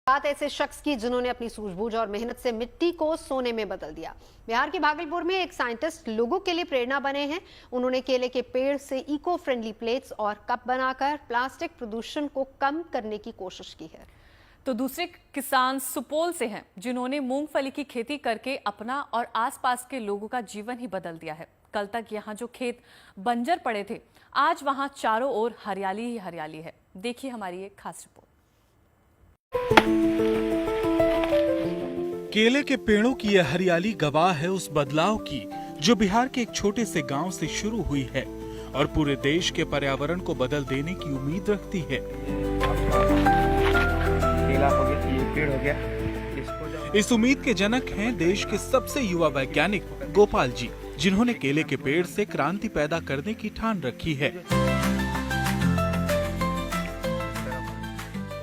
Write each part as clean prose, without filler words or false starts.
बात ऐसे शख्स की जिन्होंने अपनी सूझबूझ और मेहनत से मिट्टी को सोने में बदल दिया। बिहार के भागलपुर में एक साइंटिस्ट लोगों के लिए प्रेरणा बने हैं। उन्होंने केले के पेड़ से इको फ्रेंडली प्लेट्स और कप बनाकर प्लास्टिक प्रदूषण को कम करने की कोशिश की है। तो दूसरे किसान सुपौल से हैं, जिन्होंने मूंगफली की खेती करके अपना और आसपास के लोगों का जीवन ही बदल दिया है। कल तक यहाँ जो खेत बंजर पड़े थे, आज वहाँ चारों ओर हरियाली ही हरियाली है। देखिए हमारी एक खास रिपोर्ट। केले के पेड़ों की यह हरियाली गवाह है उस बदलाव की जो बिहार के एक छोटे से गांव से शुरू हुई है और पूरे देश के पर्यावरण को बदल देने की उम्मीद रखती है। केला हो गया, ये पेड़ हो गया। इस उम्मीद के जनक हैं देश के सबसे युवा वैज्ञानिक गोपाल जी, जिन्होंने केले के पेड़ से क्रांति पैदा करने की ठान रखी है।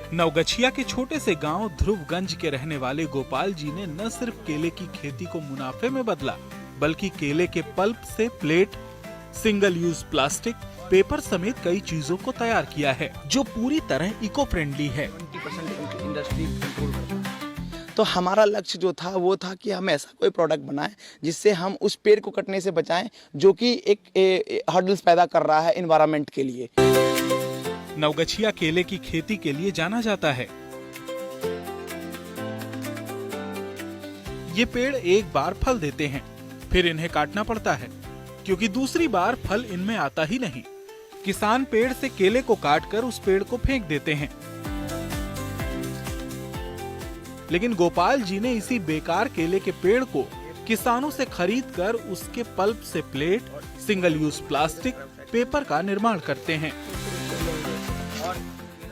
नवगछिया के छोटे से गांव ध्रुवगंज के रहने वाले गोपाल जी ने न सिर्फ केले की खेती को मुनाफे में बदला, बल्कि केले के पल्प से plate, single use plastic, paper समेत कई चीजों को तैयार किया है जो पूरी तरह इको फ्रेंडली है। 20% इंडस्ट्री कंट्रोल करता है। तो हमारा लक्ष्य जो था वो था कि हम ऐसा कोई प्रोडक्ट बनाएं जिससे हम उस पेड़ को कटने से बचाएं जो कि एक हर्डल्स पैदा कर रहा है एनवायरनमेंट के लिए। नवगछिया केले की खेती के लिए जाना जाता है। ये पेड़ एक बार फल देते हैं, फिर इन्हें काटना पड़ता है क्योंकि दूसरी बार फल इनमें आता ही नहीं। किसान पेड़ से केले को काटकर उस पेड़ को फेंक देते हैं, लेकिन गोपाल जी ने इसी बेकार केले के पेड़ को किसानों से खरीदकर उसके पल्प से plate, single use plastic, paper का निर्माण करते हैं।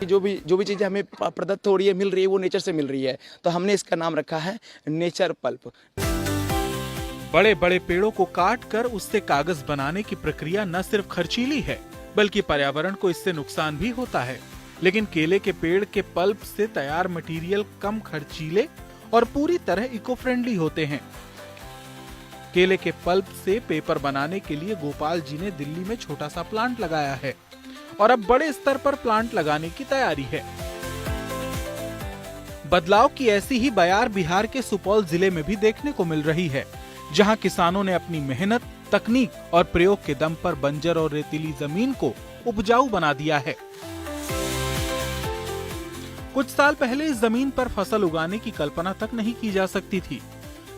जो भी चीजें हमें प्रदत्त हो रही है, मिल रही है, वो नेचर से मिल रही है, तो हमने इसका नाम रखा है नेचर पल्प। बड़े बड़े पेड़ों को काट कर उससे कागज बनाने की प्रक्रिया न सिर्फ खर्चीली है, बल्कि पर्यावरण को इससे नुकसान भी होता है। लेकिन केले के पेड़ के पल्प से तैयार मटेरियल कम खर्चीले और पूरी तरह इको फ्रेंडली होते हैं। केले के पल्प से पेपर बनाने के लिए गोपाल जी ने दिल्ली में छोटा सा प्लांट लगाया है और अब बड़े स्तर पर प्लांट लगाने की तैयारी है। बदलाव की ऐसी ही बयार बिहार के सुपौल जिले में भी देखने को मिल रही है, जहां किसानों ने अपनी मेहनत, तकनीक और प्रयोग के दम पर बंजर और रेतीली जमीन को उपजाऊ बना दिया है। कुछ साल पहले इस जमीन पर फसल उगाने की कल्पना तक नहीं की जा सकती थी,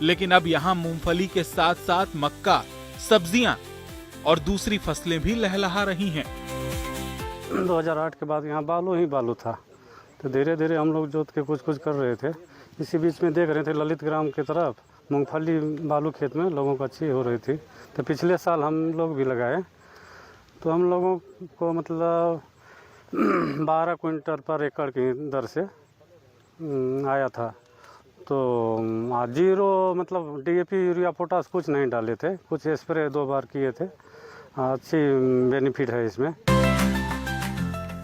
लेकिन अब यहाँ मूंगफली के साथ साथ मक्का, सब्जियां और दूसरी फसलें भी लहलहा रही हैं। 2008 के बाद यहाँ बालू ही बालू था, तो धीरे धीरे हम लोग जोत के कुछ कर रहे थे। इसी बीच में देख रहे थे ललित ग्राम की तरफ मूंगफली बालू खेत में लोगों को अच्छी हो रही थी, तो पिछले साल हम लोग भी लगाए, तो हम लोगों को मतलब 12 क्विंटल पर एकड़ की दर से आया था। तो जीरो मतलब डीएपी, यूरिया, पोटास कुछ नहीं डाले थे, कुछ स्प्रे 2 बार किए थे। अच्छी बेनिफिट है इसमें।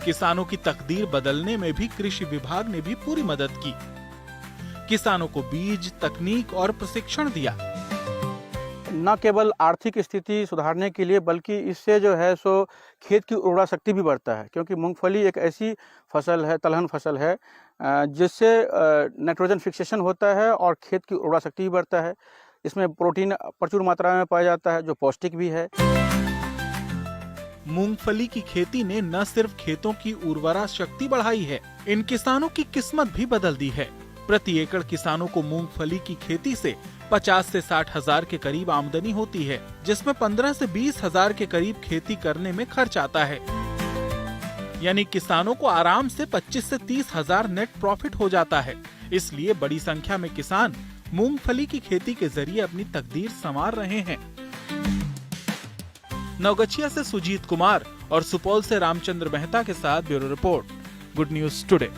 किसानों की तकदीर बदलने में भी कृषि विभाग ने भी पूरी मदद की। किसानों को बीज, तकनीक और प्रशिक्षण दिया। न केवल आर्थिक स्थिति सुधारने के लिए, बल्कि इससे जो है सो खेत की उर्वरा शक्ति भी बढ़ता है, क्योंकि मूंगफली एक ऐसी फसल है, तिलहन फसल है, जिससे नाइट्रोजन फिक्सेशन होता है और खेत की उर्वरा शक्ति भी बढ़ता है। इसमें प्रोटीन प्रचुर मात्रा में पाया जाता है, जो पौष्टिक भी है। मूंगफली की खेती ने न सिर्फ खेतों की उर्वरा शक्ति बढ़ाई है, इन किसानों की किस्मत भी बदल दी है। प्रति एकड़ किसानों को मूंगफली की खेती से 50 से 60 हजार के करीब आमदनी होती है, जिसमें 15 से 20 हजार के करीब खेती करने में खर्च आता है। यानी किसानों को आराम से 25 से 30 हजार नेट प्रॉफिट हो जाता है। इसलिए बड़ी संख्या में किसान मूंगफली की खेती के जरिए अपनी तकदीर संवार रहे हैं। नवगछिया से सुजीत कुमार और सुपौल से रामचंद्र मेहता के साथ bureau report, good news today.